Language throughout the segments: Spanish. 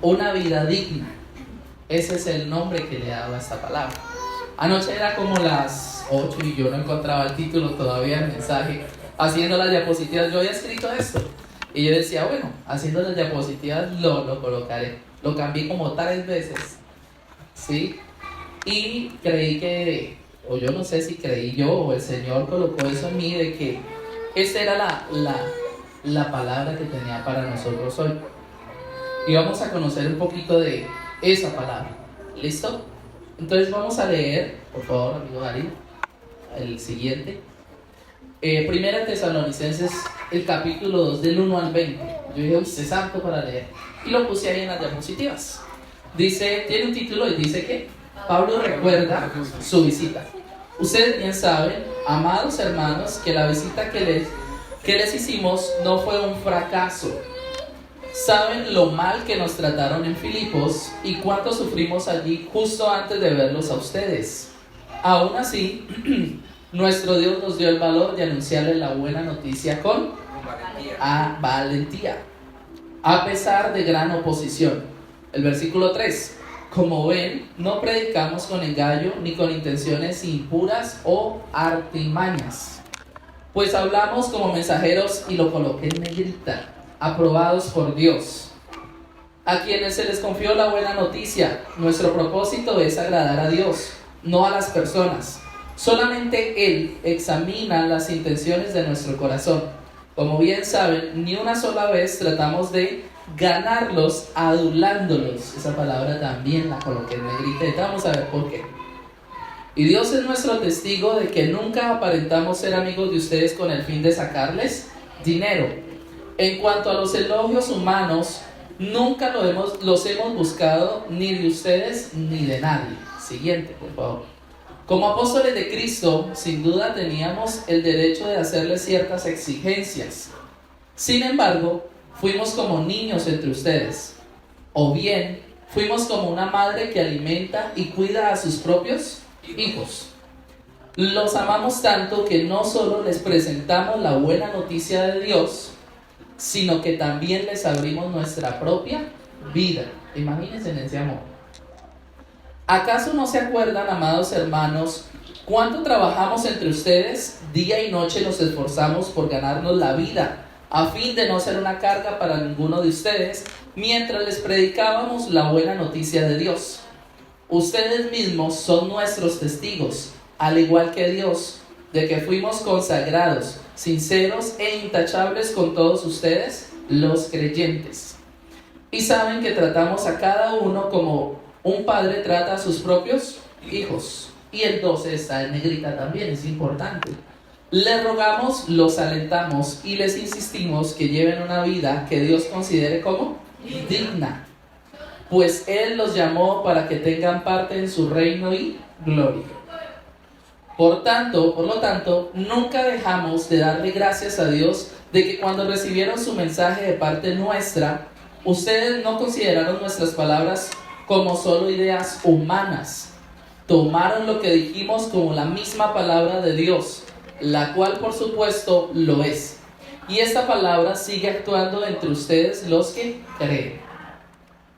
una vida digna. Ese es el nombre que le he dado a esta palabra. Anoche era como las 8 y yo no encontraba el título todavía del mensaje. Haciendo las diapositivas, yo había escrito esto. Y yo decía, bueno, haciendo las diapositivas lo colocaré. Lo cambié como 3 veces. ¿Sí? Y creí que, o yo no sé si creí yo o el Señor colocó eso en mí, de que esa era la palabra que tenía para nosotros hoy. Y vamos a conocer un poquito de esa palabra. ¿Listo? Entonces vamos a leer, por favor, amigo Ari, el siguiente. Primera Tesalonicenses, el capítulo 2, del 1 al 20. Yo dije, usted es santo para leer. Y lo puse ahí en las diapositivas. Dice, tiene un título y dice que Pablo recuerda su visita. Ustedes bien saben, amados hermanos, que la visita que les hicimos no fue un fracaso. Saben lo mal que nos trataron en Filipos y cuánto sufrimos allí justo antes de verlos a ustedes. Aún así, nuestro Dios nos dio el valor de anunciarles la buena noticia con valentía, a pesar de gran oposición. El versículo 3. Como ven, no predicamos con engaño ni con intenciones impuras o artimañas, pues hablamos como mensajeros, y lo coloqué en negrita, aprobados por Dios, a quienes se les confió la buena noticia. Nuestro propósito es agradar a Dios, no a las personas. Solamente Él examina las intenciones de nuestro corazón. Como bien saben, ni una sola vez tratamos de ganarlos adulándolos. Esa palabra también la coloqué en negrita y vamos a ver por qué. Y Dios es nuestro testigo de que nunca aparentamos ser amigos de ustedes con el fin de sacarles dinero. En cuanto a los elogios humanos, nunca los hemos buscado, ni de ustedes ni de nadie. Siguiente, por favor. Como apóstoles de Cristo, sin duda teníamos el derecho de hacerles ciertas exigencias. Sin embargo, fuimos como niños entre ustedes. O bien, fuimos como una madre que alimenta y cuida a sus propios hijos. Los amamos tanto que no solo les presentamos la buena noticia de Dios, sino que también les abrimos nuestra propia vida. Imagínense en ese amor. ¿Acaso no se acuerdan, amados hermanos, cuánto trabajamos entre ustedes? Día y noche nos esforzamos por ganarnos la vida, a fin de no ser una carga para ninguno de ustedes, mientras les predicábamos la buena noticia de Dios. Ustedes mismos son nuestros testigos, al igual que Dios, de que fuimos consagrados, sinceros e intachables con todos ustedes, los creyentes. Y saben que tratamos a cada uno como un padre trata a sus propios hijos. Y el 12 está en negrita también, es importante. Les rogamos, los alentamos y les insistimos que lleven una vida que Dios considere como digna, pues Él los llamó para que tengan parte en su reino y gloria. Por lo tanto, nunca dejamos de darle gracias a Dios de que cuando recibieron su mensaje de parte nuestra, ustedes no consideraron nuestras palabras como solo ideas humanas. Tomaron lo que dijimos como la misma palabra de Dios, la cual por supuesto lo es. Y esta palabra sigue actuando entre ustedes los que creen.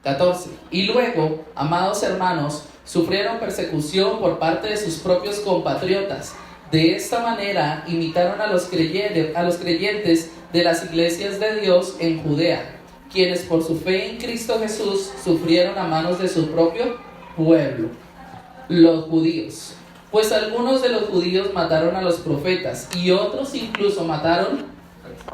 14. Y luego, amados hermanos, sufrieron persecución por parte de sus propios compatriotas. De esta manera imitaron a los creyentes de las iglesias de Dios en Judea, quienes por su fe en Cristo Jesús sufrieron a manos de su propio pueblo, los judíos. Pues algunos de los judíos mataron a los profetas y otros incluso mataron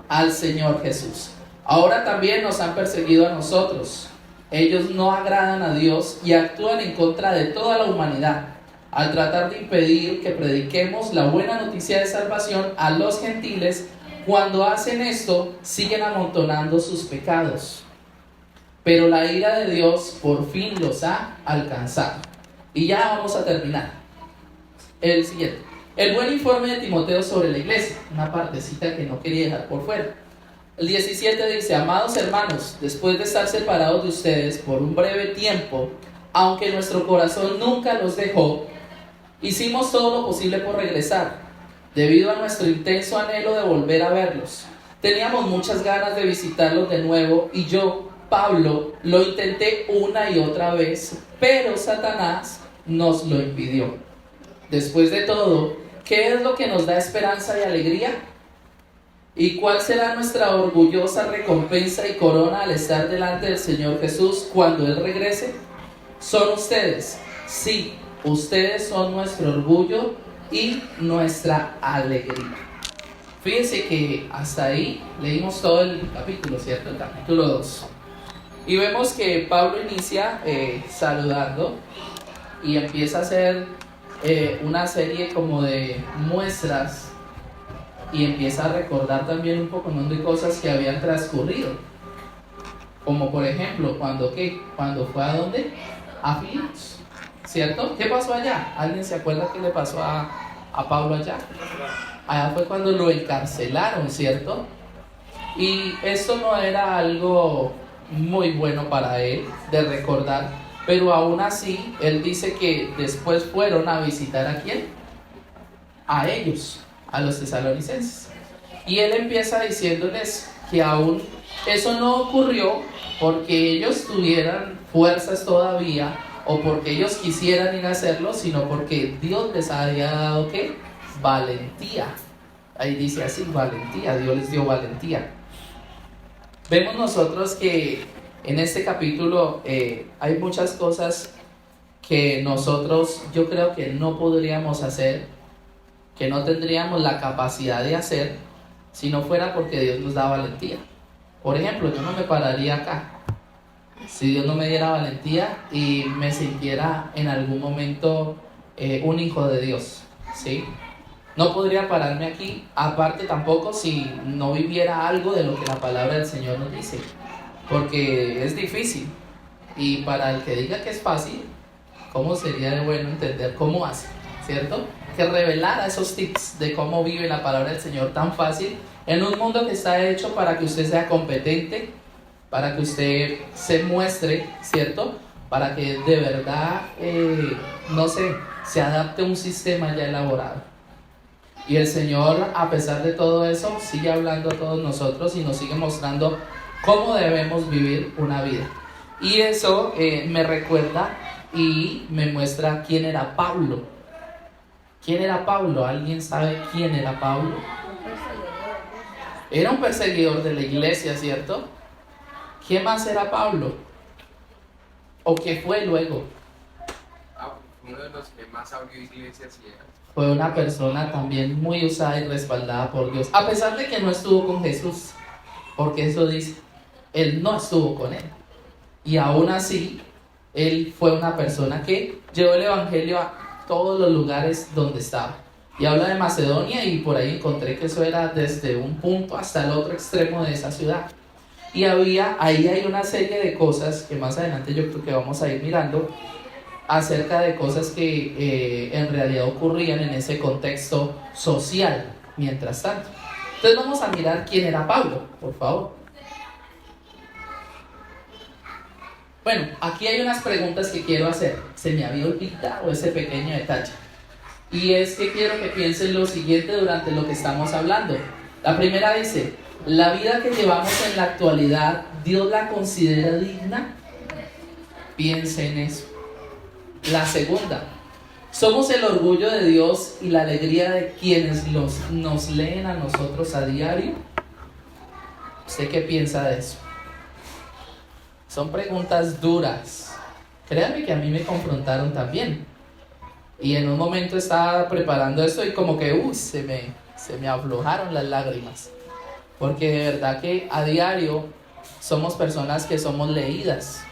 al Señor Jesús. Ahora también nos han perseguido a nosotros. Ellos no agradan a Dios y actúan en contra de toda la humanidad, al tratar de impedir que prediquemos la buena noticia de salvación a los gentiles. Cuando hacen esto, siguen amontonando sus pecados. Pero la ira de Dios por fin los ha alcanzado. Y ya vamos a terminar. El siguiente. El buen informe de Timoteo sobre la iglesia. Una partecita que no quería dejar por fuera. El 17 dice: amados hermanos, después de estar separados de ustedes por un breve tiempo, aunque nuestro corazón nunca los dejó, hicimos todo lo posible por regresar, debido a nuestro intenso anhelo de volver a verlos. Teníamos muchas ganas de visitarlos de nuevo y yo, Pablo, lo intenté una y otra vez, pero Satanás nos lo impidió. Después de todo, ¿qué es lo que nos da esperanza y alegría? ¿Y cuál será nuestra orgullosa recompensa y corona al estar delante del Señor Jesús cuando Él regrese? Son ustedes. Sí, ustedes son nuestro orgullo y nuestra alegría. Fíjense que hasta ahí leímos todo el capítulo, ¿cierto? El capítulo 2. Y vemos que Pablo inicia saludando y empieza a hacer una serie como de muestras y empieza a recordar también un poco de cosas que habían transcurrido. Como por ejemplo, cuando fue a dónde? A Filipos, ¿cierto? ¿Qué pasó allá? ¿Alguien se acuerda qué le pasó a Pablo allá? Allá fue cuando lo encarcelaron, ¿cierto? Y esto no era algo muy bueno para él de recordar, pero aún así él dice que después fueron a visitar ¿a quién? A ellos, a los tesalonicenses. Y él empieza diciéndoles que aún eso no ocurrió porque ellos tuvieran fuerzas todavía o porque ellos quisieran ir a hacerlo, sino porque Dios les había dado ¿qué? Valentía. Ahí dice así, valentía, Dios les dio valentía. Vemos nosotros que en este capítulo hay muchas cosas que nosotros yo creo que no podríamos hacer, que no tendríamos la capacidad de hacer si no fuera porque Dios nos da valentía. Por ejemplo, yo no me pararía acá si Dios no me diera valentía y me sintiera en algún momento un hijo de Dios, ¿sí? No podría pararme aquí, aparte tampoco si no viviera algo de lo que la palabra del Señor nos dice, porque es difícil. Y para el que diga que es fácil, ¿cómo sería de bueno entender cómo hace? ¿Cierto? Que revelara esos tips de cómo vive la palabra del Señor tan fácil en un mundo que está hecho para que usted sea competente, para que usted se muestre, ¿cierto? Para que de verdad, no sé, se adapte a un sistema ya elaborado. Y el Señor, a pesar de todo eso, sigue hablando a todos nosotros y nos sigue mostrando cómo debemos vivir una vida. Y eso me recuerda y me muestra quién era Pablo. ¿Quién era Pablo? ¿Alguien sabe quién era Pablo? Era un perseguidor de la iglesia, ¿cierto? ¿Qué más era Pablo? ¿O qué fue luego? Uno de los que más abrió iglesias y era. Fue una persona también muy usada y respaldada por Dios, a pesar de que no estuvo con Jesús, porque eso dice, él no estuvo con él. Y aún así, él fue una persona que llevó el evangelio a todos los lugares donde estaba. Y habla de Macedonia y por ahí encontré que eso era desde un punto hasta el otro extremo de esa ciudad. Y ahí hay una serie de cosas que más adelante yo creo que vamos a ir mirando acerca de cosas que en realidad ocurrían en ese contexto social mientras tanto. Entonces vamos a mirar quién era Pablo, por favor. Bueno, aquí hay unas preguntas que quiero hacer. Se me había olvidado ese pequeño detalle. Y es que quiero que piensen lo siguiente durante lo que estamos hablando. La primera dice, ¿la vida que llevamos en la actualidad, Dios la considera digna? Piense en eso. La segunda, ¿somos el orgullo de Dios y la alegría de quienes nos leen a nosotros a diario? ¿Usted qué piensa de eso? Son preguntas duras. Créanme que a mí me confrontaron también. Y en un momento estaba preparando esto y como que se me aflojaron las lágrimas. Porque de verdad que a diario somos personas que somos leídas.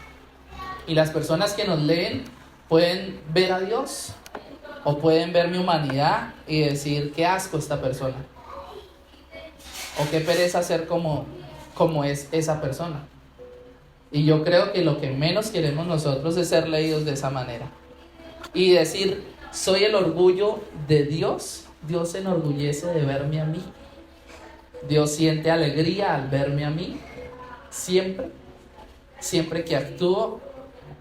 Y las personas que nos leen pueden ver a Dios o pueden ver mi humanidad y decir qué asco esta persona o qué pereza ser como es esa persona. Y yo creo que lo que menos queremos nosotros es ser leídos de esa manera y decir soy el orgullo de Dios. Dios se enorgullece de verme a mí, Dios siente alegría al verme a mí siempre que actúo,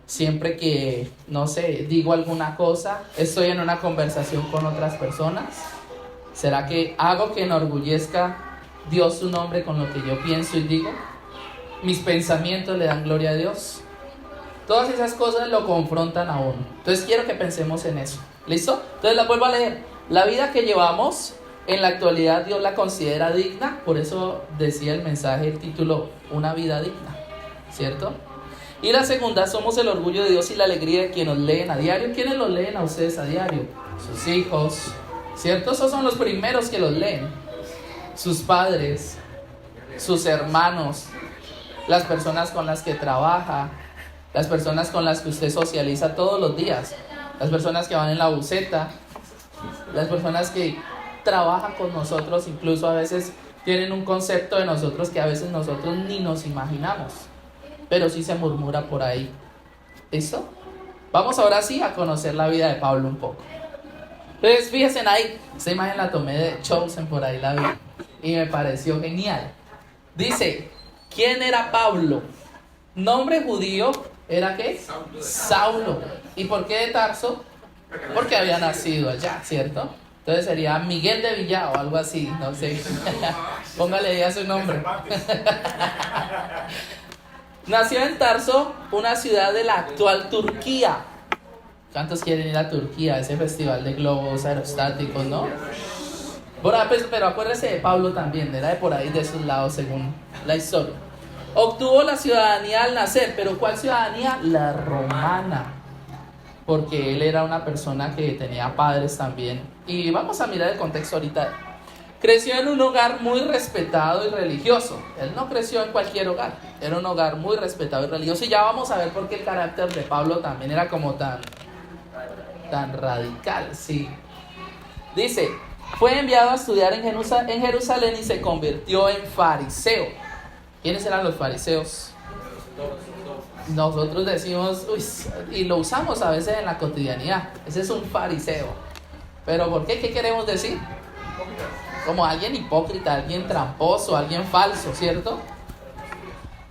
siempre que, no sé, digo alguna cosa, estoy en una conversación con otras personas. ¿Será que hago que enorgullezca Dios su nombre con lo que yo pienso y digo? Mis pensamientos le dan gloria a Dios. Todas esas cosas lo confrontan a uno. Entonces quiero que pensemos en eso. ¿Listo? Entonces la vuelvo a leer. La vida que llevamos en la actualidad Dios la considera digna. Por eso decía el mensaje, el título, una vida digna. ¿Cierto? Y la segunda, somos el orgullo de Dios y la alegría de quienes nos leen a diario. ¿Quiénes los leen a ustedes a diario? Sus hijos, ¿cierto? Esos son los primeros que los leen. Sus padres, sus hermanos, las personas con las que trabaja, las personas con las que usted socializa todos los días, las personas que van en la buseta, las personas que trabajan con nosotros, incluso a veces tienen un concepto de nosotros que a veces nosotros ni nos imaginamos, pero sí se murmura por ahí. ¿Listo? Vamos ahora sí a conocer la vida de Pablo un poco. Entonces fíjense ahí, esta imagen la tomé de Chosen, por ahí la vi y me pareció genial. Dice, ¿quién era Pablo? Nombre judío, ¿era qué? Saulo. ¿Y por qué de Tarso? Porque había nacido allá, ¿cierto? Entonces sería Miguel de Villao o algo así, no sé. Póngale ya su nombre. Nació en Tarso, una ciudad de la actual Turquía. ¿Cuántos quieren ir a Turquía? Ese festival de globos aerostáticos, ¿no? Pero acuérdese de Pablo también, era de por ahí, de esos lados, según la historia. Obtuvo la ciudadanía al nacer, pero ¿cuál ciudadanía? La romana, porque él era una persona que tenía padres también. Y vamos a mirar el contexto ahorita. Creció en un hogar muy respetado y religioso. Él no creció en cualquier hogar, era un hogar muy respetado y religioso. Y ya vamos a ver por qué el carácter de Pablo también era como tan radical, sí. Dice, fue enviado a estudiar en Jerusalén y se convirtió en fariseo. ¿Quiénes eran los fariseos? Nosotros decimos, uy, y lo usamos a veces en la cotidianidad. Ese es un fariseo. ¿Pero por qué? ¿Qué queremos decir? Como alguien hipócrita, alguien tramposo, alguien falso, ¿cierto?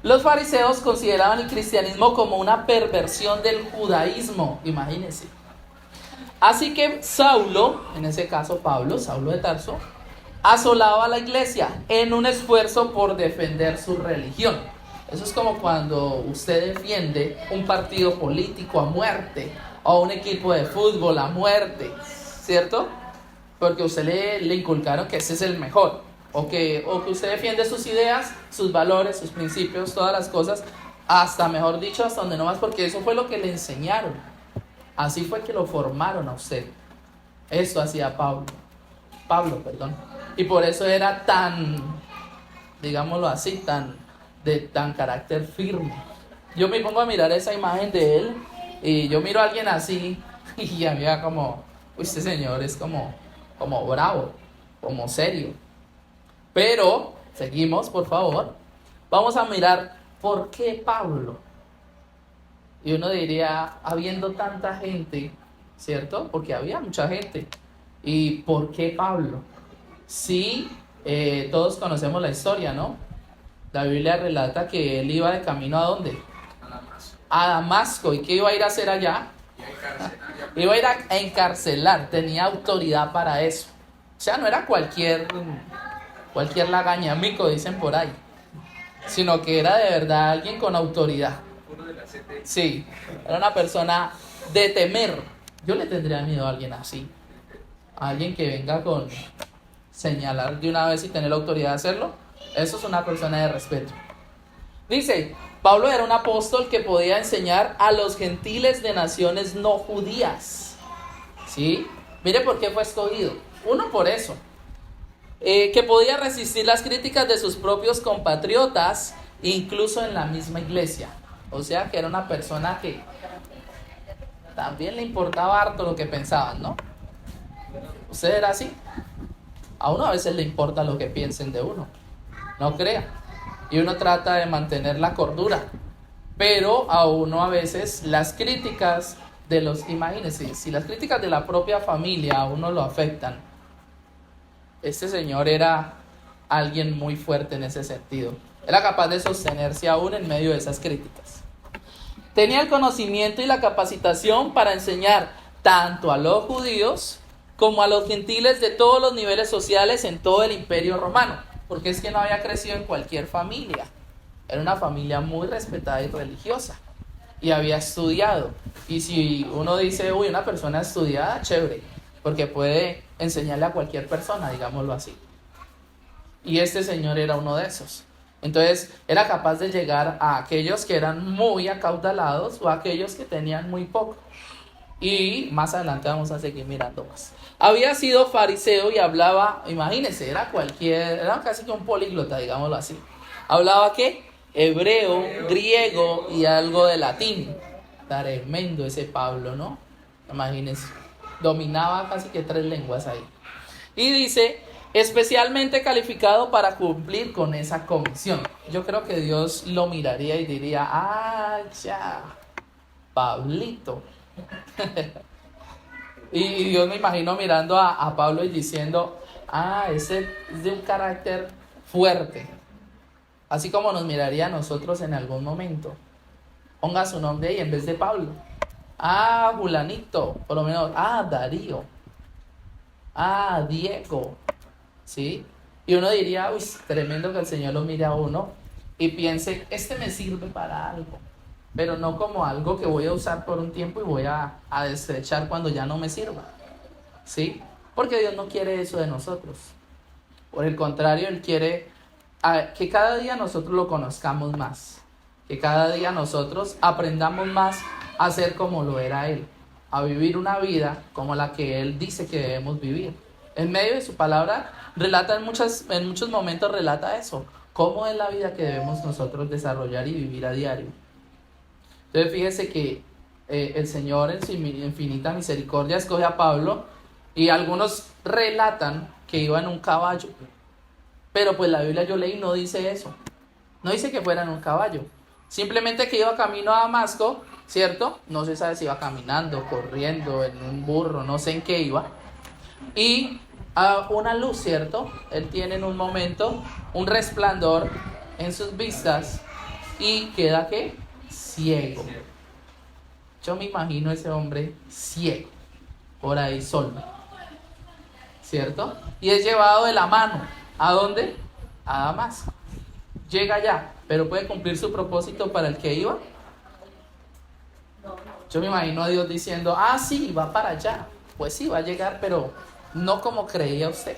Los fariseos consideraban el cristianismo como una perversión del judaísmo, imagínense. Así que Saulo, en ese caso Pablo, Saulo de Tarso, asolaba a la iglesia en un esfuerzo por defender su religión. Eso es como cuando usted defiende un partido político a muerte o un equipo de fútbol a muerte, ¿cierto? Porque a usted le inculcaron que ese es el mejor, o que usted defiende sus ideas, sus valores, sus principios, todas las cosas, hasta, mejor dicho, hasta donde no más, porque eso fue lo que le enseñaron. Así fue que lo formaron a usted. Esto hacía Pablo, y por eso era tan, digámoslo así, de tan carácter firme. Yo me pongo a mirar esa imagen de él y yo miro a alguien así y a mí va como, uy, este señor es como bravo, como serio. Pero seguimos, por favor. Vamos a mirar por qué Pablo. Y uno diría, habiendo tanta gente, ¿cierto? Porque había mucha gente. ¿Y por qué Pablo? Sí, todos conocemos la historia, ¿no? La Biblia relata que él iba de camino ¿a dónde? A Damasco. ¿Y qué iba a ir a hacer allá? Iba a ir a encarcelar. Tenía autoridad para eso. O sea, no era cualquier lagañamico, dicen por ahí, sino que era de verdad alguien con autoridad. Sí, era una persona de temer. Yo le tendría miedo a alguien así. A alguien que venga con señalar de una vez y tener la autoridad de hacerlo. Eso es una persona de respeto. Dice, Pablo era un apóstol que podía enseñar a los gentiles de naciones no judías. ¿Sí? Mire por qué fue escogido. Uno, por eso. Que podía resistir las críticas de sus propios compatriotas, incluso en la misma iglesia. O sea, que era una persona que también le importaba harto lo que pensaban, ¿no? ¿Usted era así? A uno a veces le importa lo que piensen de uno. No crea. Y uno trata de mantener la cordura. Pero a uno a veces las críticas de imagínense, si las críticas de la propia familia a uno lo afectan. Este señor era alguien muy fuerte en ese sentido. Era capaz de sostenerse aún en medio de esas críticas. Tenía el conocimiento y la capacitación para enseñar tanto a los judíos como a los gentiles de todos los niveles sociales en todo el Imperio Romano. Porque es que no había crecido en cualquier familia. Era una familia muy respetada y religiosa. Y había estudiado. Y si uno dice, uy, una persona estudiada, chévere, porque puede enseñarle a cualquier persona, digámoslo así. Y este señor era uno de esos. Entonces, era capaz de llegar a aquellos que eran muy acaudalados o a aquellos que tenían muy poco. Y más adelante vamos a seguir mirando más. Había sido fariseo y hablaba, imagínense, era casi que un políglota, digámoslo así. Hablaba ¿qué? Hebreo, griego y algo de latín. Tremendo ese Pablo, ¿no? Imagínense. Dominaba casi que 3 lenguas ahí. Y dice, especialmente calificado para cumplir con esa comisión. Yo creo que Dios lo miraría y diría, ah, ya, Pablito. Y Dios me imagino mirando a Pablo y diciendo, ese es de un carácter fuerte. Así como nos miraría a nosotros en algún momento. Ponga su nombre ahí en vez de Pablo. Julanito, por lo menos, Darío. Diego. ¿Sí? Y uno diría, uy, tremendo que el Señor lo mire a uno y piense, este me sirve para algo. Pero no como algo que voy a usar por un tiempo y voy a destrechar cuando ya no me sirva. ¿Sí? Porque Dios no quiere eso de nosotros. Por el contrario, Él quiere que cada día nosotros lo conozcamos más. Que cada día nosotros aprendamos más a ser como lo era Él. A vivir una vida como la que Él dice que debemos vivir. En medio de su palabra, en muchos momentos relata eso. Cómo es la vida que debemos nosotros desarrollar y vivir a diario. Entonces fíjese que el Señor en su infinita misericordia escoge a Pablo y algunos relatan que iba en un caballo. Pero pues la Biblia yo leí no dice eso. No dice que fuera en un caballo. Simplemente que iba camino a Damasco, ¿cierto? No se sabe si iba caminando, corriendo, en un burro, no sé en qué iba. Y una luz, ¿cierto? Él tiene en un momento un resplandor en sus vistas y queda ¿qué? Ciego. Yo me imagino ese hombre ciego, por ahí solo, ¿cierto? Y es llevado de la mano. ¿A dónde? A Damasco. Llega allá, pero puede cumplir su propósito para el que iba. Yo me imagino a Dios diciendo, sí, va para allá. Pues sí, va a llegar, pero no como creía usted.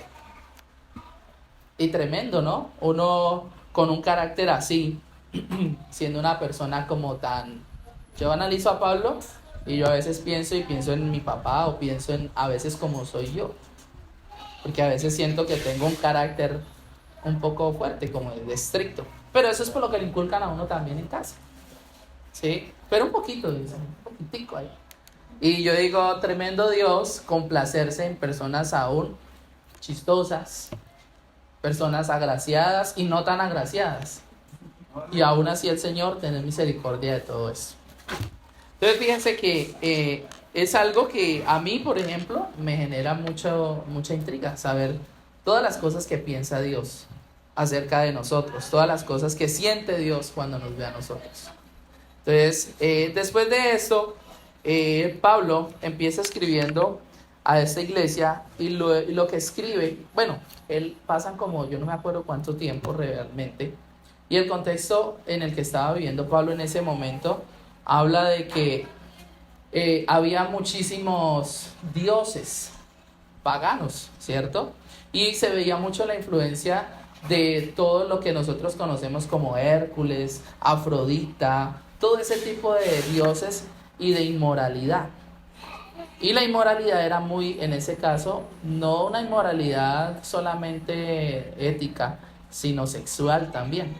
Y tremendo, ¿no? Uno con un carácter así, siendo una persona como tan... Yo analizo a Pablo y yo a veces pienso en mi papá o pienso en a veces como soy yo. Porque a veces siento que tengo un carácter un poco fuerte, como de estricto. Pero eso es por lo que le inculcan a uno también en casa. ¿Sí? Pero un poquito, dicen, un poquitico ahí. Y yo digo, tremendo Dios complacerse en personas aún chistosas, personas agraciadas y no tan agraciadas. Y aún así el Señor tiene misericordia de todo eso. Entonces fíjense que es algo que a mí, por ejemplo, me genera mucha intriga, saber todas las cosas que piensa Dios acerca de nosotros, todas las cosas que siente Dios cuando nos ve a nosotros. Entonces, después de esto, Pablo empieza escribiendo a esta iglesia y lo que escribe, bueno, él pasan como, yo no me acuerdo cuánto tiempo realmente, y el contexto en el que estaba viviendo Pablo en ese momento habla de que había muchísimos dioses paganos, ¿cierto? Y se veía mucho la influencia de todo lo que nosotros conocemos como Hércules, Afrodita, todo ese tipo de dioses y de inmoralidad. Y la inmoralidad era muy, en ese caso, no una inmoralidad solamente ética, sino sexual también.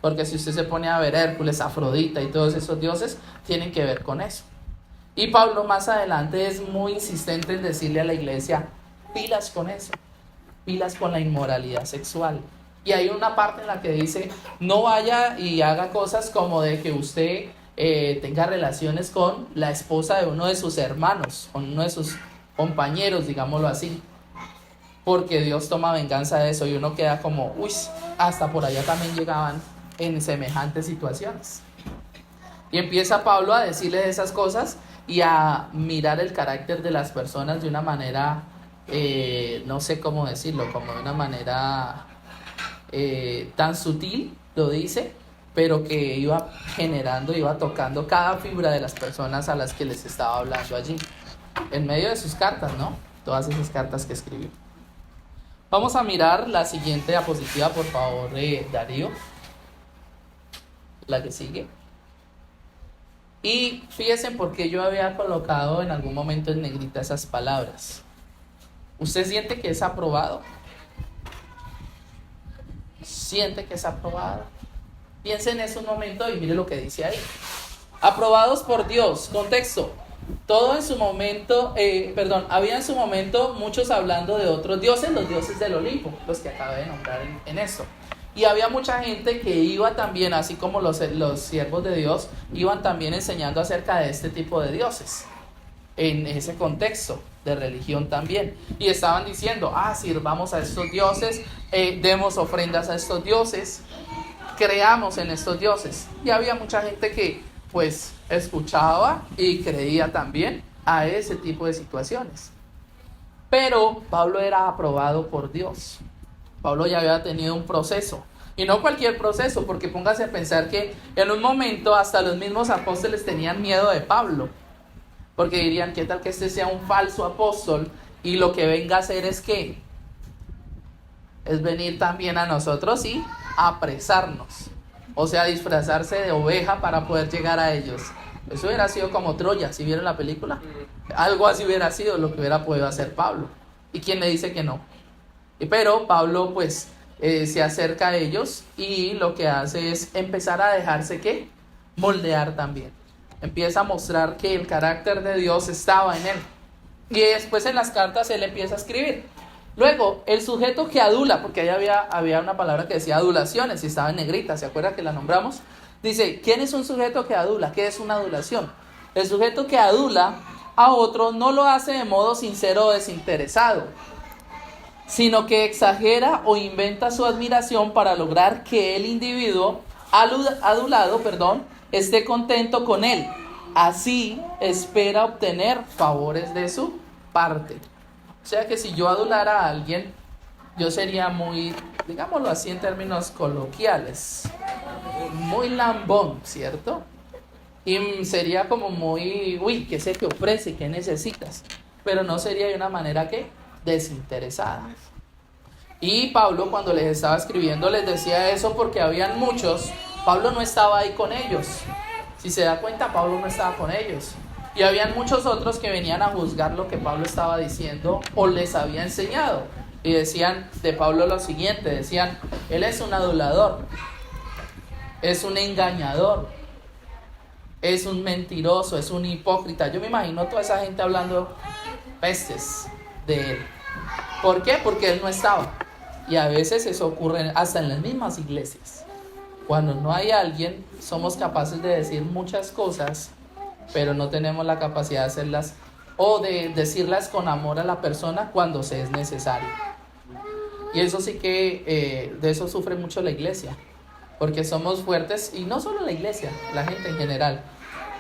Porque si usted se pone a ver Hércules, Afrodita y todos esos dioses, tienen que ver con eso. Y Pablo más adelante es muy insistente en decirle a la iglesia, pilas con eso, pilas con la inmoralidad sexual. Y hay una parte en la que dice, no vaya y haga cosas como de que usted tenga relaciones con la esposa de uno de sus hermanos, con uno de sus compañeros, digámoslo así. Porque Dios toma venganza de eso y uno queda como, uy, hasta por allá también llegaban en semejantes situaciones. Y empieza Pablo a decirle esas cosas y a mirar el carácter de las personas de una manera, no sé cómo decirlo, como de una manera tan sutil, lo dice, pero que iba generando, iba tocando cada fibra de las personas a las que les estaba hablando allí, en medio de sus cartas, ¿no? Todas esas cartas que escribió. Vamos a mirar la siguiente diapositiva, por favor, Darío. La que sigue. Y fíjense por qué yo había colocado en algún momento en negrita esas palabras. ¿Usted siente que es aprobado? ¿Siente que es aprobado? Piense en eso un momento y mire lo que dice ahí. Aprobados por Dios. Contexto. Todo en su momento, había en su momento muchos hablando de otros dioses, los dioses del Olimpo, los que acabo de nombrar en esto. Y había mucha gente que iba también, así como los siervos de Dios, iban también enseñando acerca de este tipo de dioses, en ese contexto de religión también. Y estaban diciendo, sirvamos a estos dioses, demos ofrendas a estos dioses, creamos en estos dioses. Y había mucha gente que pues escuchaba y creía también a ese tipo de situaciones. Pero Pablo era aprobado por Dios. Pablo ya había tenido un proceso, y no cualquier proceso, porque póngase a pensar que en un momento hasta los mismos apóstoles tenían miedo de Pablo, porque dirían, ¿qué tal que este sea un falso apóstol y lo que venga a hacer es qué? Es venir también a nosotros y apresarnos, o sea, disfrazarse de oveja para poder llegar a ellos. Eso hubiera sido como Troya, si vieron la película. Algo así hubiera sido lo que hubiera podido hacer Pablo. ¿Y quién le dice que no? Pero Pablo pues se acerca a ellos y lo que hace es empezar a dejarse ¿qué? Moldear también. Empieza a mostrar que el carácter de Dios estaba en él. Y después en las cartas él empieza a escribir. Luego, el sujeto que adula, porque ahí había una palabra que decía adulaciones y estaba en negrita, ¿se acuerdan que la nombramos? Dice, ¿quién es un sujeto que adula? ¿Qué es una adulación? El sujeto que adula a otro no lo hace de modo sincero o desinteresado, sino que exagera o inventa su admiración para lograr que el individuo adulado, esté contento con él. Así espera obtener favores de su parte. O sea que si yo adulara a alguien, yo sería muy, digámoslo así en términos coloquiales, muy lambón, ¿cierto? Y sería como muy, ¿qué se te ofrece? ¿Qué necesitas? Pero no sería de una manera que desinteresada. Y Pablo, cuando les estaba escribiendo, les decía eso porque habían muchos. Pablo no estaba ahí con ellos. Si se da cuenta, Pablo no estaba con ellos. Y habían muchos otros que venían a juzgar lo que Pablo estaba diciendo o les había enseñado. Y decían de Pablo lo siguiente, decían, él es un adulador, es un engañador, es un mentiroso, es un hipócrita. Yo me imagino toda esa gente hablando pestes de él. ¿Por qué? Porque él no estaba. Y a veces eso ocurre hasta en las mismas iglesias. Cuando no hay alguien, somos capaces de decir muchas cosas, pero no tenemos la capacidad de hacerlas o de decirlas con amor a la persona cuando se es necesario. Y eso sí que de eso sufre mucho la iglesia, porque somos fuertes, y no solo la iglesia, la gente en general.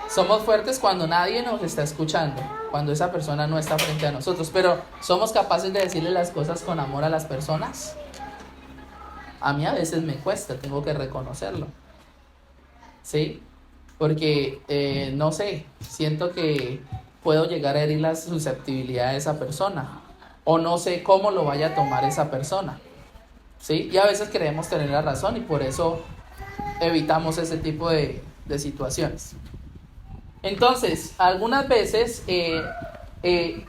Somos fuertes cuando nadie nos está escuchando, cuando esa persona no está frente a nosotros, pero ¿somos capaces de decirle las cosas con amor a las personas? A mí a veces me cuesta, tengo que reconocerlo, ¿sí? Porque, no sé, siento que puedo llegar a herir la susceptibilidad de esa persona, o no sé cómo lo vaya a tomar esa persona, ¿sí? Y a veces creemos tener la razón y por eso evitamos ese tipo de situaciones. Entonces, algunas veces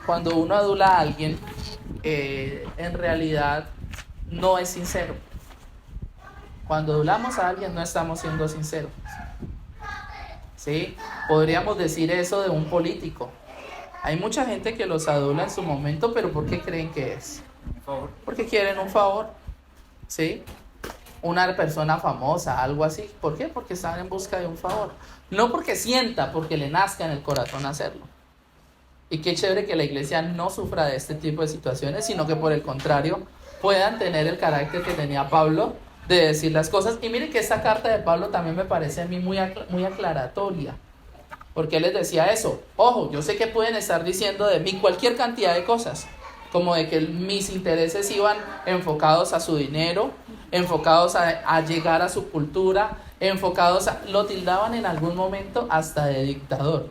cuando uno adula a alguien, en realidad no es sincero. Cuando adulamos a alguien no estamos siendo sinceros, ¿sí? Podríamos decir eso de un político. Hay mucha gente que los adula en su momento, pero ¿por qué creen que es? Favor. Porque quieren un favor, ¿sí? Una persona famosa, algo así. ¿Por qué? Porque están en busca de un favor. No porque sienta, porque le nazca en el corazón hacerlo. Y qué chévere que la iglesia no sufra de este tipo de situaciones, sino que por el contrario puedan tener el carácter que tenía Pablo de decir las cosas. Y miren que esta carta de Pablo también me parece a mí muy aclaratoria, porque él les decía eso. Ojo, yo sé que pueden estar diciendo de mí cualquier cantidad de cosas, como de que mis intereses iban enfocados a su dinero, enfocados a llegar a su cultura, lo tildaban en algún momento hasta de dictador.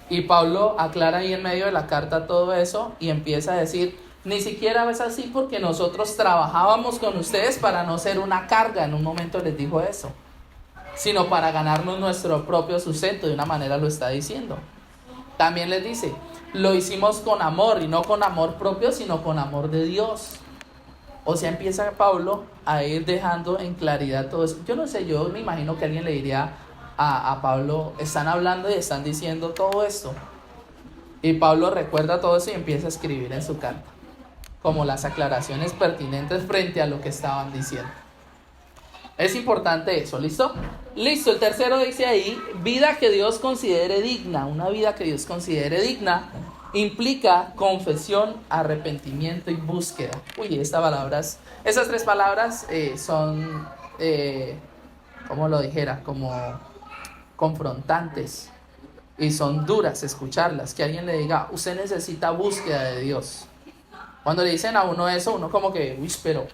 Y Pablo aclara ahí en medio de la carta todo eso y empieza a decir, ni siquiera es así porque nosotros trabajábamos con ustedes para no ser una carga, en un momento les dijo eso, sino para ganarnos nuestro propio sustento, de una manera lo está diciendo. También les dice, lo hicimos con amor, y no con amor propio, sino con amor de Dios. O sea, empieza Pablo a ir dejando en claridad todo eso. Yo no sé, yo me imagino que alguien le diría a Pablo, están hablando y están diciendo todo esto. Y Pablo recuerda todo eso y empieza a escribir en su carta, como las aclaraciones pertinentes frente a lo que estaban diciendo. Es importante eso, ¿listo? Listo, el tercero dice ahí, vida que Dios considere digna. Una vida que Dios considere digna implica confesión, arrepentimiento y búsqueda. Uy, esas tres palabras son, como lo dijera, como confrontantes. Y son duras escucharlas, que alguien le diga, usted necesita búsqueda de Dios. Cuando le dicen a uno eso, uno como que, uy, pero...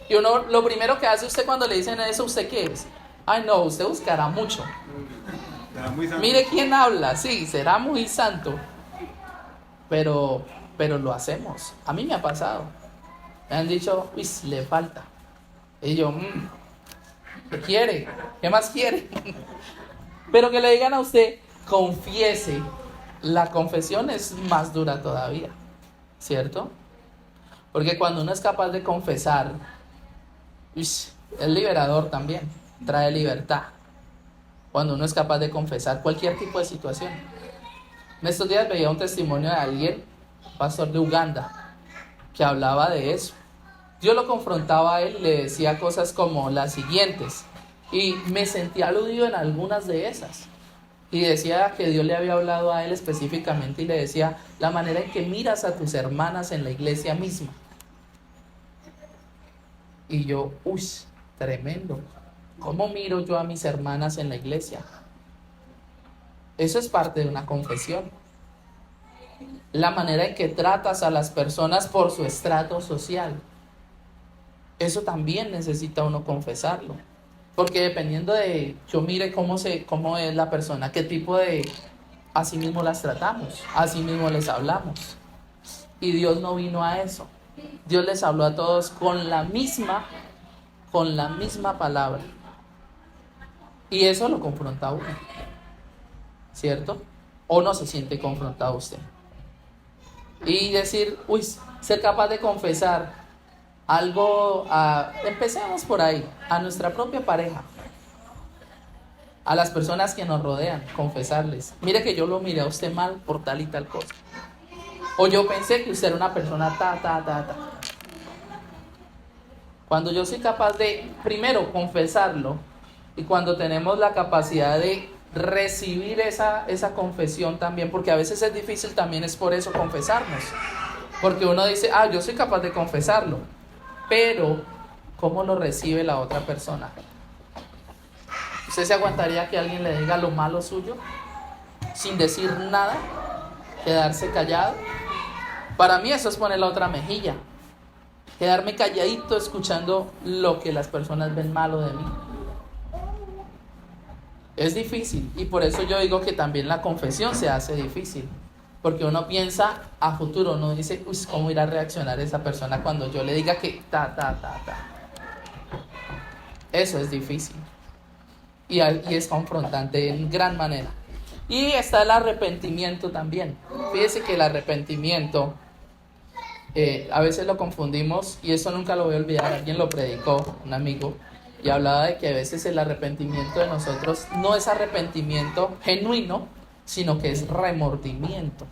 Y uno, lo primero que hace usted cuando le dicen eso, ¿usted qué es? Ay, no, usted buscará mucho. Mire quién habla, sí, será muy santo. Pero lo hacemos. A mí me ha pasado. Me han dicho, uy, le falta. Y yo, ¿qué quiere? ¿Qué más quiere? Pero que le digan a usted, confiese. La confesión es más dura todavía, ¿cierto? Porque cuando uno es capaz de confesar, es liberador también, trae libertad. Cuando uno es capaz de confesar cualquier tipo de situación. En estos días veía un testimonio de alguien, pastor de Uganda, que hablaba de eso. Yo lo confrontaba a él y le decía cosas como las siguientes, y me sentí aludido en algunas de esas. Y decía que Dios le había hablado a él específicamente y le decía, la manera en que miras a tus hermanas en la iglesia misma. Y yo, uy, tremendo. ¿Cómo miro yo a mis hermanas en la iglesia? Eso es parte de una confesión. La manera en que tratas a las personas por su estrato social. Eso también necesita uno confesarlo. Porque dependiendo de, yo mire cómo es la persona, qué tipo de, así mismo las tratamos, así mismo les hablamos. Y Dios no vino a eso. Dios les habló a todos con la misma palabra. Y eso lo confronta a uno, ¿cierto? ¿O no se siente confrontado usted? Y decir, uy, ser capaz de confesar algo, empecemos por ahí, a nuestra propia pareja, a las personas que nos rodean, confesarles, mire que yo lo miré a usted mal por tal y tal cosa, o yo pensé que usted era una persona ta. Cuando yo soy capaz de, primero, confesarlo, y cuando tenemos la capacidad de recibir esa confesión también, porque a veces es difícil también, es por eso confesarnos, porque uno dice, yo soy capaz de confesarlo, pero ¿cómo lo recibe la otra persona? ¿Usted se aguantaría que alguien le diga lo malo suyo sin decir nada? ¿Quedarse callado? Para mí eso es poner la otra mejilla, quedarme calladito escuchando lo que las personas ven malo de mí. Es difícil, y por eso yo digo que también la confesión se hace difícil, porque uno piensa a futuro, uno dice, uy, ¿cómo irá a reaccionar esa persona cuando yo le diga que ta? Eso es difícil, y es confrontante en gran manera. Y está el arrepentimiento también. Fíjese que el arrepentimiento, a veces lo confundimos, y eso nunca lo voy a olvidar. Alguien lo predicó, un amigo, y hablaba de que a veces el arrepentimiento de nosotros no es arrepentimiento genuino, sino que es remordimiento.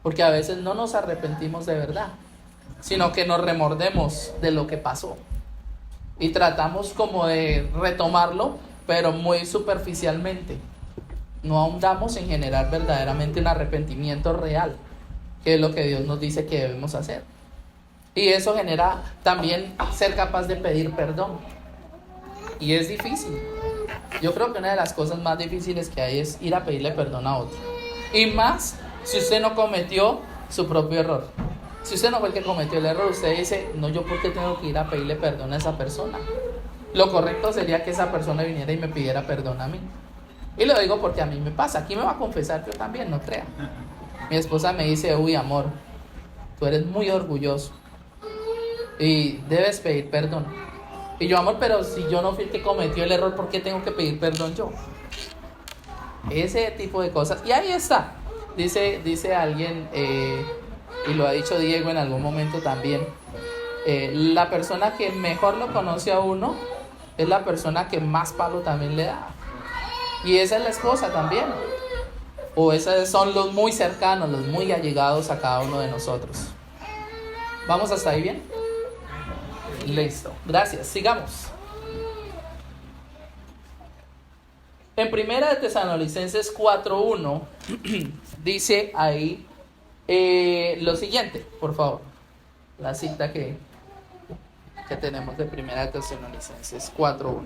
Porque a veces no nos arrepentimos de verdad, sino que nos remordemos de lo que pasó. Y tratamos como de retomarlo, pero muy superficialmente. No ahondamos en generar verdaderamente un arrepentimiento real, que es lo que Dios nos dice que debemos hacer. Y eso genera también ser capaz de pedir perdón. Y es difícil. Yo creo que una de las cosas más difíciles que hay es ir a pedirle perdón a otro. Y más Si usted no cometió su propio error, si usted no fue el que cometió el error, usted dice, no, yo por qué tengo que ir a pedirle perdón a esa persona. Lo correcto sería que esa persona viniera y me pidiera perdón a mí. Y lo digo porque a mí me pasa. Aquí me va a confesar yo también, no crea. Mi esposa me dice, uy, amor, tú eres muy orgulloso y debes pedir perdón. Y yo, amor, pero si yo no fui el que cometió el error, ¿por qué tengo que pedir perdón yo? Ese tipo de cosas. Y ahí está. Dice alguien, y lo ha dicho Diego en algún momento también, la persona que mejor lo conoce a uno es la persona que más palo también le da. Y esa es la esposa también. O esos son los muy cercanos, los muy allegados a cada uno de nosotros. ¿Vamos hasta ahí bien? Listo. Gracias. Sigamos. En Primera de Tesalonicenses 4:1 dice ahí lo siguiente, por favor. La cita que tenemos de Primera de Tesalonicenses 4:1.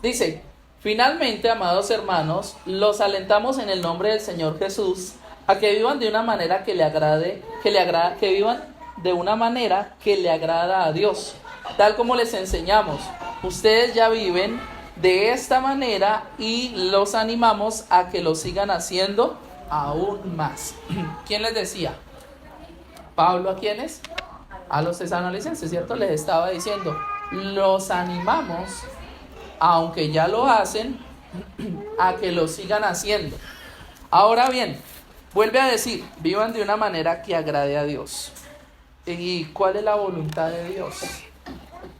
Dice: finalmente, amados hermanos, los alentamos en el nombre del Señor Jesús a que vivan de una manera que vivan de una manera que le agrada a Dios, tal como les enseñamos. Ustedes ya viven de esta manera y los animamos a que lo sigan haciendo aún más. ¿Quién les decía? Pablo, ¿a quiénes? A los tesalonicenses, ¿cierto? Les estaba diciendo, los animamos, aunque ya lo hacen, a que lo sigan haciendo. Ahora bien, vuelve a decir, vivan de una manera que agrade a Dios. ¿Y cuál es la voluntad de Dios?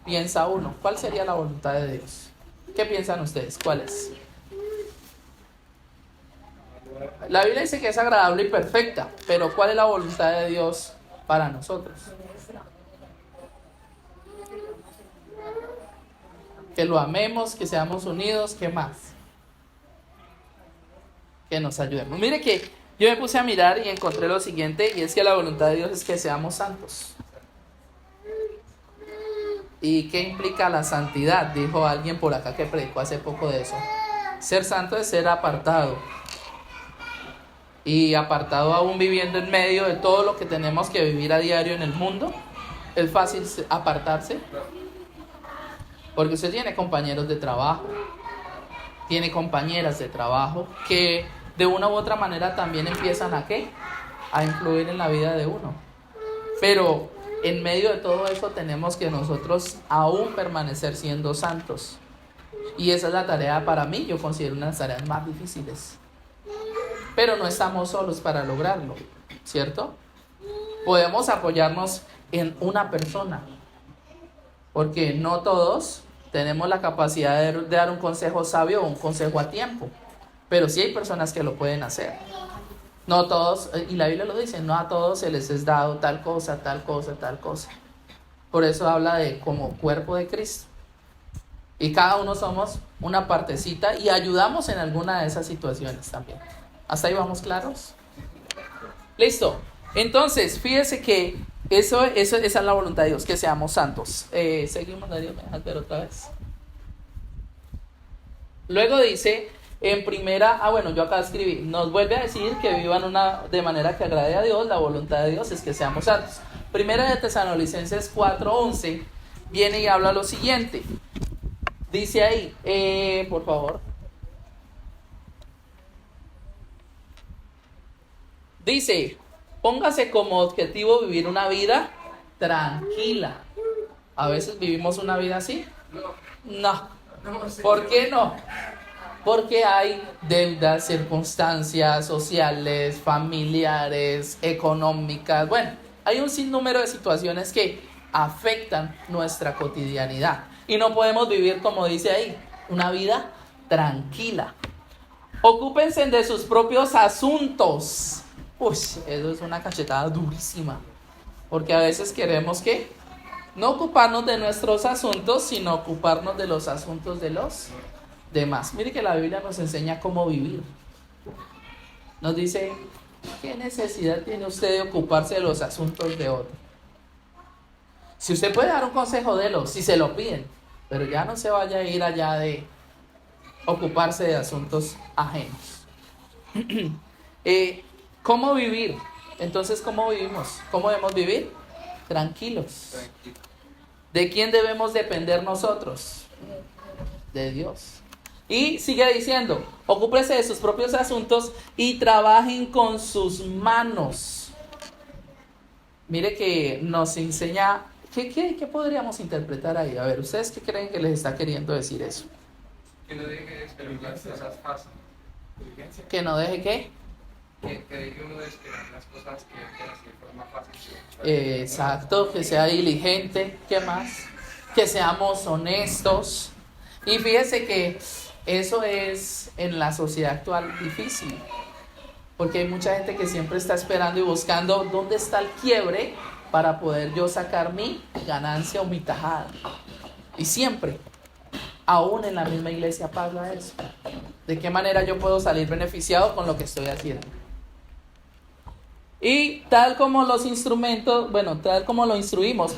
Piensa uno, ¿cuál sería la voluntad de Dios? ¿Qué piensan ustedes? ¿Cuál es? La Biblia dice que es agradable y perfecta, pero ¿cuál es la voluntad de Dios para nosotros? Que lo amemos, que seamos unidos, ¿qué más? Que nos ayudemos. Mire que yo me puse a mirar y encontré lo siguiente, y es que la voluntad de Dios es que seamos santos. ¿Y qué implica la santidad? Dijo alguien por acá que predicó hace poco de eso. Ser santo es ser apartado. Y apartado aún viviendo en medio de todo lo que tenemos que vivir a diario en el mundo. ¿Es fácil apartarse? Porque usted tiene compañeros de trabajo, tiene compañeras de trabajo que de una u otra manera también empiezan a ¿qué? A influir en la vida de uno. Pero en medio de todo eso tenemos que nosotros aún permanecer siendo santos. Y esa es la tarea para mí, yo considero una de las tareas más difíciles. Pero no estamos solos para lograrlo, ¿cierto? Podemos apoyarnos en una persona, porque no todos tenemos la capacidad de dar un consejo sabio o un consejo a tiempo, pero sí hay personas que lo pueden hacer. No todos, y la Biblia lo dice, no a todos se les es dado tal cosa, tal cosa, tal cosa. Por eso habla de como cuerpo de Cristo. Y cada uno somos una partecita y ayudamos en alguna de esas situaciones también. ¿Hasta ahí vamos claros? Listo. Entonces, fíjese que esa es la voluntad de Dios, que seamos santos. Seguimos, Darío, ¿me dejas ver otra vez? Luego dice... En primera, yo acá escribí, nos vuelve a decir que vivan de manera que agrade a Dios. La voluntad de Dios es que seamos santos. Primera de Tesalonicenses 4:11 viene y habla lo siguiente. Dice ahí, por favor. Dice, póngase como objetivo vivir una vida tranquila. ¿A veces vivimos una vida así? No. ¿Por qué no? Porque hay deudas, circunstancias sociales, familiares, económicas. Bueno, hay un sinnúmero de situaciones que afectan nuestra cotidianidad. Y no podemos vivir, como dice ahí, una vida tranquila. Ocúpense de sus propios asuntos. Uy, eso es una cachetada durísima. Porque a veces queremos que no ocuparnos de nuestros asuntos, sino ocuparnos de los asuntos de los demás. Mire que la Biblia nos enseña cómo vivir. Nos dice, ¿qué necesidad tiene usted de ocuparse de los asuntos de otro? Si usted puede dar un consejo, délo, si se lo piden, pero ya no se vaya a ir allá de ocuparse de asuntos ajenos. ¿Cómo vivir? Entonces, ¿cómo vivimos? ¿Cómo debemos vivir? Tranquilos. Tranquilo. ¿De quién debemos depender nosotros? De Dios. Y sigue diciendo, ocúpese de sus propios asuntos y trabajen con sus manos. Mire que nos enseña, ¿qué podríamos interpretar ahí? A ver, ¿ustedes qué creen que les está queriendo decir eso? Que no deje de esperar las cosas fáciles. ¿Que no deje qué? Que deje uno de esperar las cosas que hacer de forma fácil. Exacto, que sea diligente, ¿qué más? Que seamos honestos. Y fíjese que eso es en la sociedad actual difícil, porque hay mucha gente que siempre está esperando y buscando dónde está el quiebre para poder yo sacar mi ganancia o mi tajada. Y siempre, aún en la misma iglesia pasa eso. ¿De qué manera yo puedo salir beneficiado con lo que estoy haciendo? Y tal como lo instruimos,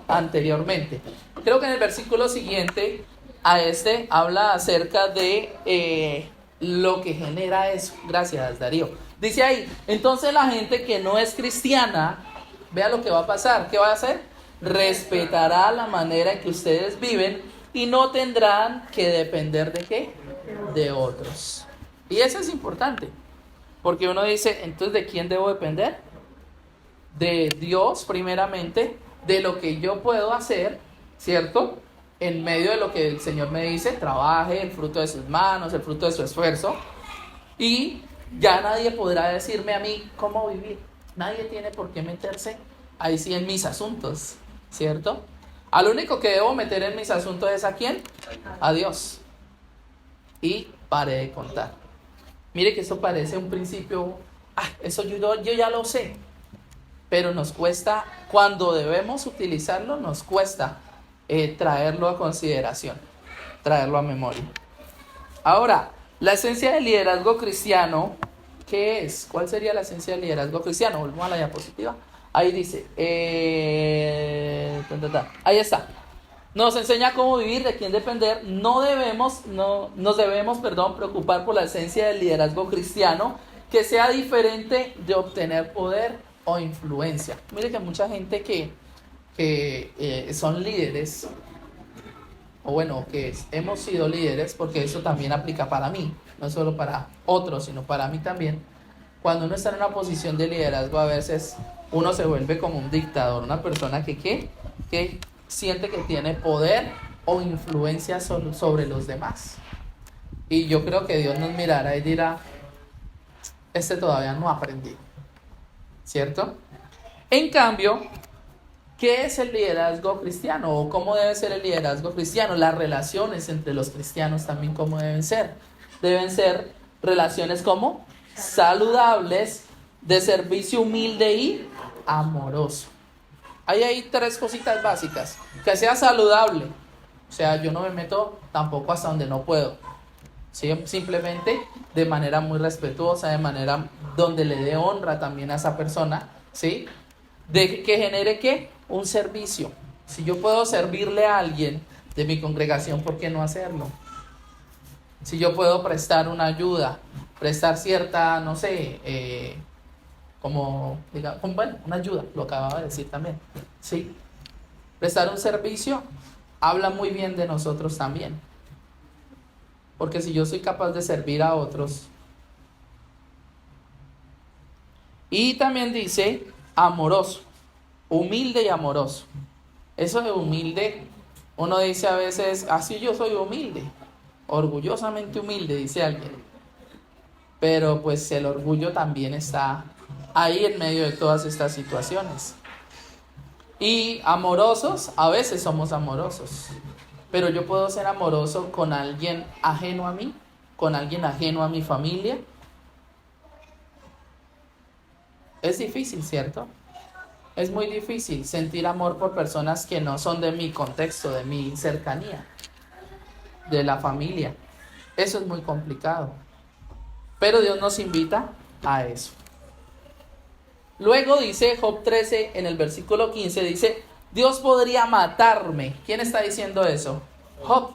anteriormente. Creo que en el versículo siguiente a este habla acerca de lo que genera eso. Gracias, Darío. Dice ahí, entonces la gente que no es cristiana, vea lo que va a pasar. ¿Qué va a hacer? Respetará la manera en que ustedes viven y no tendrán que depender ¿de qué? De otros. Y eso es importante. Porque uno dice, entonces, ¿de quién debo depender? De Dios, primeramente, de lo que yo puedo hacer, ¿cierto? En medio de lo que el Señor me dice, trabaje, el fruto de sus manos, el fruto de su esfuerzo. Y ya nadie podrá decirme a mí cómo vivir. Nadie tiene por qué meterse ahí sí en mis asuntos, ¿cierto? Al único que debo meter en mis asuntos es ¿a quién? A Dios. Y pare de contar. Mire que eso parece un principio, eso yo ya lo sé, pero nos cuesta, cuando debemos utilizarlo, nos cuesta traerlo a consideración, traerlo a memoria. Ahora, la esencia del liderazgo cristiano, ¿qué es? ¿Cuál sería la esencia del liderazgo cristiano? Volvemos a la diapositiva. Ahí dice, ahí está. Nos enseña cómo vivir, de quién depender. Nos debemos preocupar por la esencia del liderazgo cristiano, que sea diferente de obtener poder o influencia. Mire que mucha gente que son líderes, o bueno, que hemos sido líderes, porque eso también aplica para mí, no solo para otros, sino para mí también. Cuando uno está en una posición de liderazgo, a veces uno se vuelve como un dictador, una persona que siente que tiene poder o influencia sobre los demás. Y yo creo que Dios nos mirará y dirá, este todavía no ha aprendido, ¿cierto? En cambio, ¿qué es el liderazgo cristiano? ¿O cómo debe ser el liderazgo cristiano? Las relaciones entre los cristianos también, ¿cómo deben ser? Deben ser relaciones como saludables, de servicio humilde y amoroso. Ahí hay tres cositas básicas. Que sea saludable. O sea, yo no me meto tampoco hasta donde no puedo. ¿Sí? Simplemente de manera muy respetuosa, de manera donde le dé honra también a esa persona. ¿Sí? De que genere ¿qué? Un servicio. Si yo puedo servirle a alguien de mi congregación, ¿por qué no hacerlo? Si yo puedo prestar una ayuda, prestar cierta, no sé, bueno, una ayuda, lo acababa de decir también, ¿sí? Prestar un servicio habla muy bien de nosotros también, porque si yo soy capaz de servir a otros. Y también dice amoroso, humilde y amoroso. Eso de humilde, uno dice a veces, así yo soy humilde, orgullosamente humilde, dice alguien, pero pues el orgullo también está ahí en medio de todas estas situaciones. Y amorosos, a veces somos amorosos, pero yo puedo ser amoroso con alguien ajeno a mí, con alguien ajeno a mi familia. Es difícil, ¿cierto? Es muy difícil sentir amor por personas que no son de mi contexto, de mi cercanía, de la familia. Eso es muy complicado, pero Dios nos invita a eso. Luego dice Job 13 en el versículo 15, dice, Dios podría matarme. ¿Quién está diciendo eso? Job.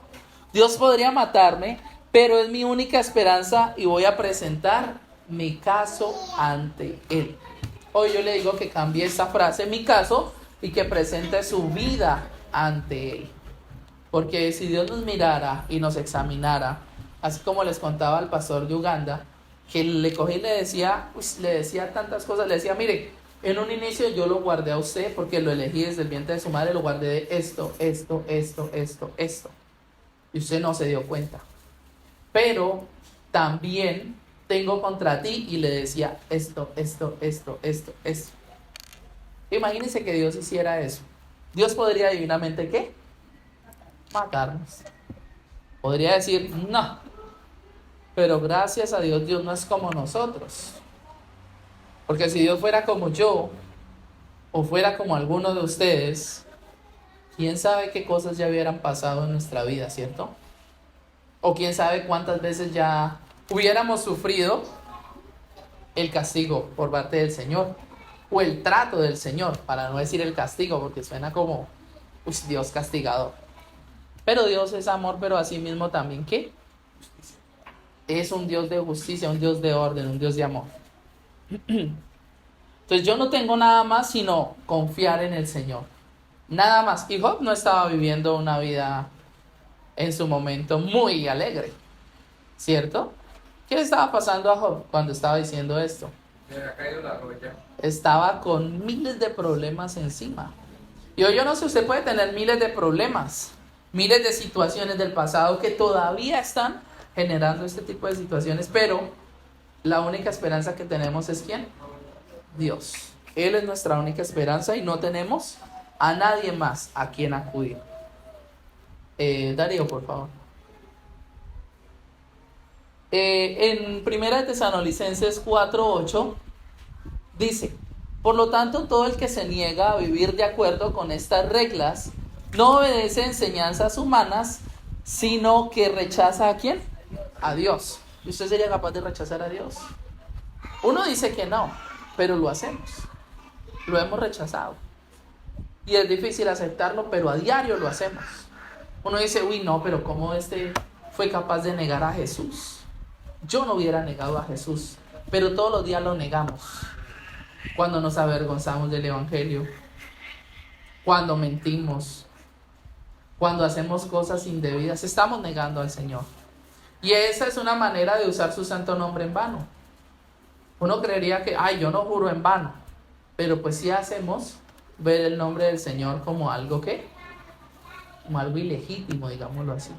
Dios podría matarme, pero es mi única esperanza y voy a presentar mi caso ante Él. Hoy yo le digo que cambie esta frase, mi caso, y que presente su vida ante Él. Porque si Dios nos mirara y nos examinara, así como les contaba al pastor de Uganda, que le cogí y le decía tantas cosas, le decía, mire, en un inicio yo lo guardé a usted porque lo elegí desde el vientre de su madre, lo guardé de esto. Y usted no se dio cuenta. Pero también tengo contra ti, y le decía esto. Imagínense que Dios hiciera eso. Dios podría divinamente, ¿qué? Matarnos. Podría decir, no. Pero gracias a Dios, Dios no es como nosotros. Porque si Dios fuera como yo, o fuera como alguno de ustedes, quién sabe qué cosas ya hubieran pasado en nuestra vida, ¿cierto? O quién sabe cuántas veces ya hubiéramos sufrido el castigo por parte del Señor, o el trato del Señor, para no decir el castigo, porque suena como Dios castigador. Pero Dios es amor, pero asimismo también, ¿qué? Es un Dios de justicia, un Dios de orden, un Dios de amor. Entonces yo no tengo nada más sino confiar en el Señor. Nada más. Y Job no estaba viviendo una vida en su momento muy alegre, ¿cierto? ¿Qué le estaba pasando a Job cuando estaba diciendo esto? Me ha caído la roya. Estaba con miles de problemas encima. Y hoy yo no sé, usted puede tener miles de problemas, miles de situaciones del pasado que todavía están generando este tipo de situaciones, pero la única esperanza que tenemos es ¿quién? Dios. Él es nuestra única esperanza y no tenemos a nadie más a quien acudir. Darío, por favor. En 1 Tesalonicenses 4:8 dice: por lo tanto, todo el que se niega a vivir de acuerdo con estas reglas no obedece enseñanzas humanas, sino que rechaza ¿a quién? A Dios. ¿Y usted sería capaz de rechazar a Dios? Uno dice que no, pero lo hacemos. Lo hemos rechazado. Y es difícil aceptarlo, pero a diario lo hacemos. Uno dice, uy, no, pero ¿cómo fue capaz de negar a Jesús? Yo no hubiera negado a Jesús, pero todos los días lo negamos. Cuando nos avergonzamos del Evangelio, cuando mentimos, cuando hacemos cosas indebidas, estamos negando al Señor. Y esa es una manera de usar su santo nombre en vano. Uno creería que, yo no juro en vano, pero pues sí hacemos ver el nombre del Señor como algo como algo ilegítimo, digámoslo así.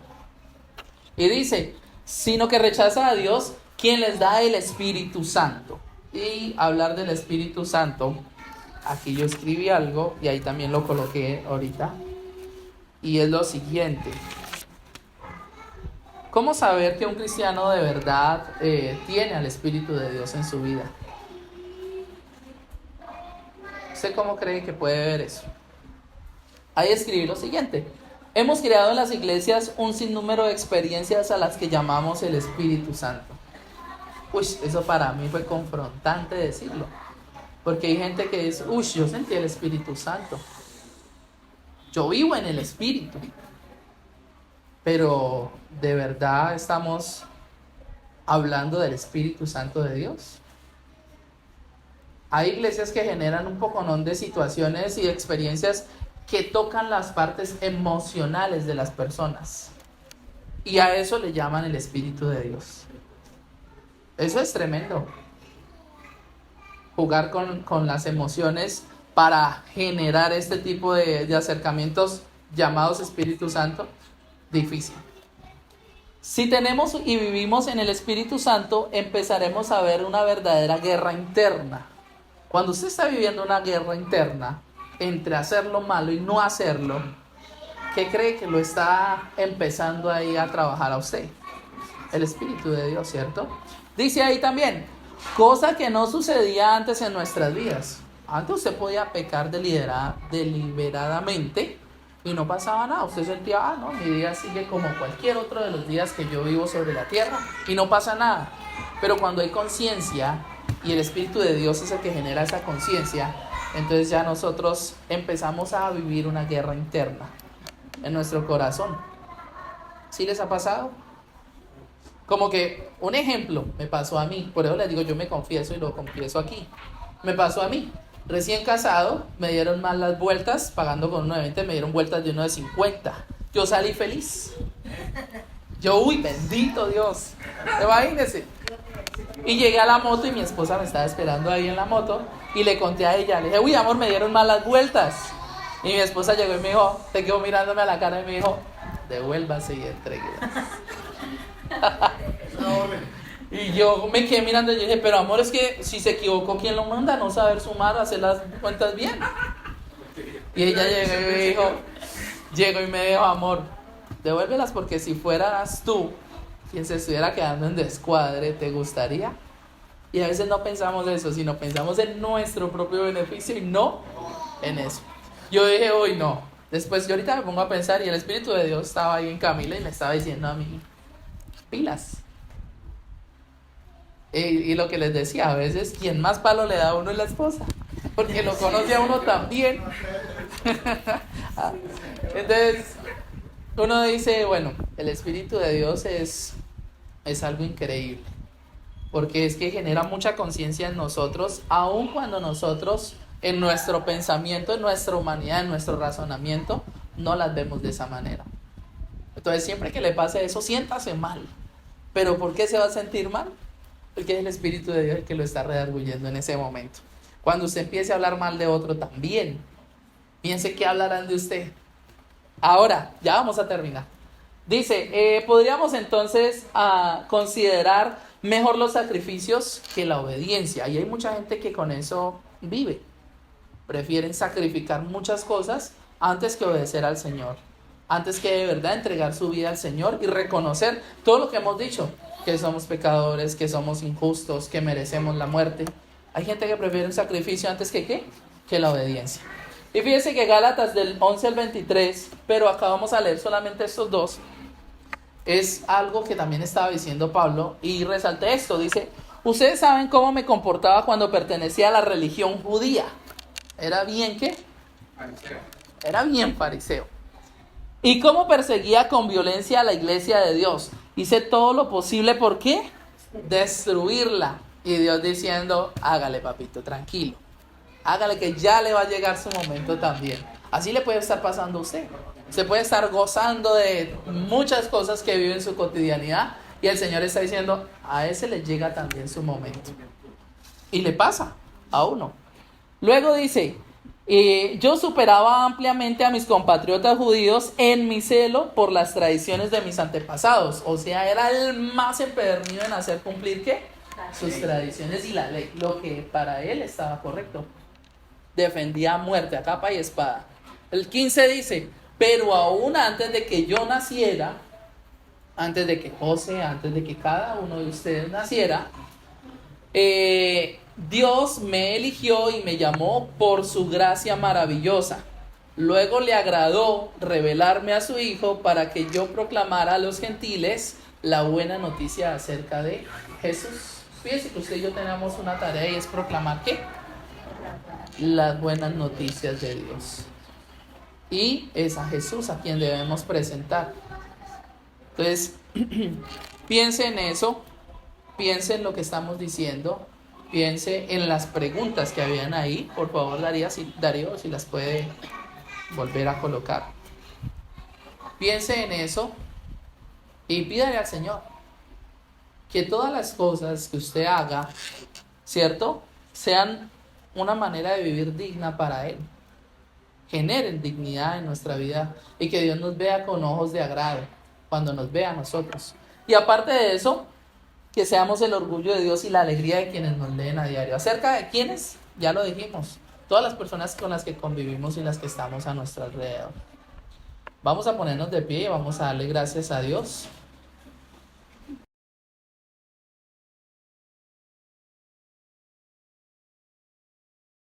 Y dice, sino que rechaza a Dios, quien les da el Espíritu Santo. Y hablar del Espíritu Santo, aquí yo escribí algo y ahí también lo coloqué ahorita, y es lo siguiente: ¿cómo saber que un cristiano de verdad tiene al Espíritu de Dios en su vida? ¿Usted cómo cree que puede ver eso? Ahí escribí lo siguiente: hemos creado en las iglesias un sinnúmero de experiencias a las que llamamos el Espíritu Santo. Eso para mí fue confrontante decirlo, porque hay gente que dice, yo sentí el Espíritu Santo, yo vivo en el Espíritu, pero ¿de verdad estamos hablando del Espíritu Santo de Dios? Hay iglesias que generan un poconón de situaciones y experiencias que tocan las partes emocionales de las personas, y a eso le llaman el Espíritu de Dios. Eso es tremendo. Jugar con las emociones para generar este tipo de acercamientos llamados Espíritu Santo, difícil. Si tenemos y vivimos en el Espíritu Santo, empezaremos a ver una verdadera guerra interna. Cuando usted está viviendo una guerra interna entre hacer lo malo y no hacerlo, ¿qué cree que lo está empezando ahí a trabajar a usted? El Espíritu de Dios, ¿cierto? Dice ahí también, cosa que no sucedía antes en nuestras vidas. Antes usted podía pecar deliberadamente y no pasaba nada. Usted sentía, mi día sigue como cualquier otro de los días que yo vivo sobre la tierra y no pasa nada. Pero cuando hay conciencia y el Espíritu de Dios es el que genera esa conciencia, entonces ya nosotros empezamos a vivir una guerra interna en nuestro corazón. ¿Sí les ha pasado? Como que, un ejemplo, me pasó a mí, por eso les digo, yo me confieso y lo confieso aquí. Me pasó a mí, recién casado, me dieron mal las vueltas, pagando con uno de 20, me dieron vueltas de uno de 50. Yo salí feliz. Yo, uy, bendito Dios. Imagínense. Y llegué a la moto y mi esposa me estaba esperando ahí en la moto y le conté a ella, le dije, uy, amor, me dieron mal las vueltas. Y mi esposa llegó y me dijo, te quedó mirándome a la cara y me dijo, devuélvase y entréguelas. Y yo me quedé mirando y dije, pero amor, es que si se equivocó, ¿quién lo manda? No saber sumar, hacer las cuentas bien. Y ella llegó y me dijo, amor, devuélvelas porque si fueras tú quien se estuviera quedando en descuadre, ¿te gustaría? Y a veces no pensamos eso, sino pensamos en nuestro propio beneficio y no en eso. Yo dije, uy, no. Después yo ahorita me pongo a pensar y el Espíritu de Dios estaba ahí en Camila y me estaba diciendo a mí, pilas. Y lo que les decía, a veces quien más palo le da a uno es la esposa, porque lo conoce a uno también. Entonces uno dice, bueno, el Espíritu de Dios es algo increíble, porque es que genera mucha conciencia en nosotros, aun cuando nosotros en nuestro pensamiento, en nuestra humanidad, en nuestro razonamiento, no las vemos de esa manera. Entonces siempre que le pase eso, siéntase mal. ¿Pero por qué se va a sentir mal? Porque es el Espíritu de Dios el que lo está redarguyendo en ese momento. Cuando usted empiece a hablar mal de otro también, piense que hablarán de usted. Ahora, ya vamos a terminar. Dice, podríamos entonces considerar mejor los sacrificios que la obediencia. Y hay mucha gente que con eso vive. Prefieren sacrificar muchas cosas antes que obedecer al Señor. Antes que de verdad entregar su vida al Señor y reconocer todo lo que hemos dicho. Que somos pecadores, que somos injustos, que merecemos la muerte. Hay gente que prefiere un sacrificio antes que ¿qué? Que la obediencia. Y fíjense que Gálatas del 11 al 23, pero acá vamos a leer solamente estos dos. Es algo que también estaba diciendo Pablo y resalté esto. Dice, ustedes saben cómo me comportaba cuando pertenecía a la religión judía. ¿Era bien qué? Fariseo. Era bien fariseo. Y cómo perseguía con violencia a la iglesia de Dios. Hice todo lo posible, ¿por qué? Destruirla. Y Dios diciendo, hágale papito, tranquilo. Hágale que ya le va a llegar su momento también. Así le puede estar pasando a usted. Se puede estar gozando de muchas cosas que vive en su cotidianidad. Y el Señor está diciendo, a ese le llega también su momento. Y le pasa a uno. Luego dice, yo superaba ampliamente a mis compatriotas judíos en mi celo por las tradiciones de mis antepasados. O sea, era el más empedernido en hacer cumplir ¿qué? Sus tradiciones y la ley. Lo que para él estaba correcto. Defendía a muerte a capa y espada. El 15 dice, pero aún antes de que yo naciera, antes de que José, antes de que cada uno de ustedes naciera, Dios me eligió y me llamó por su gracia maravillosa. Luego le agradó revelarme a su Hijo para que yo proclamara a los gentiles la buena noticia acerca de Jesús. Fíjense que usted y yo tenemos una tarea y es proclamar ¿qué? Las buenas noticias de Dios. Y es a Jesús a quien debemos presentar. Entonces, piense en eso, piense en lo que estamos diciendo, piense en las preguntas que habían ahí. Por favor, Darío, si las puede volver a colocar. Piense en eso y pídale al Señor que todas las cosas que usted haga, ¿cierto?, sean una manera de vivir digna para Él. Generen dignidad en nuestra vida y que Dios nos vea con ojos de agrado cuando nos vea a nosotros. Y aparte de eso, que seamos el orgullo de Dios y la alegría de quienes nos leen a diario. ¿Acerca de quiénes? Ya lo dijimos. Todas las personas con las que convivimos y las que estamos a nuestro alrededor. Vamos a ponernos de pie y vamos a darle gracias a Dios.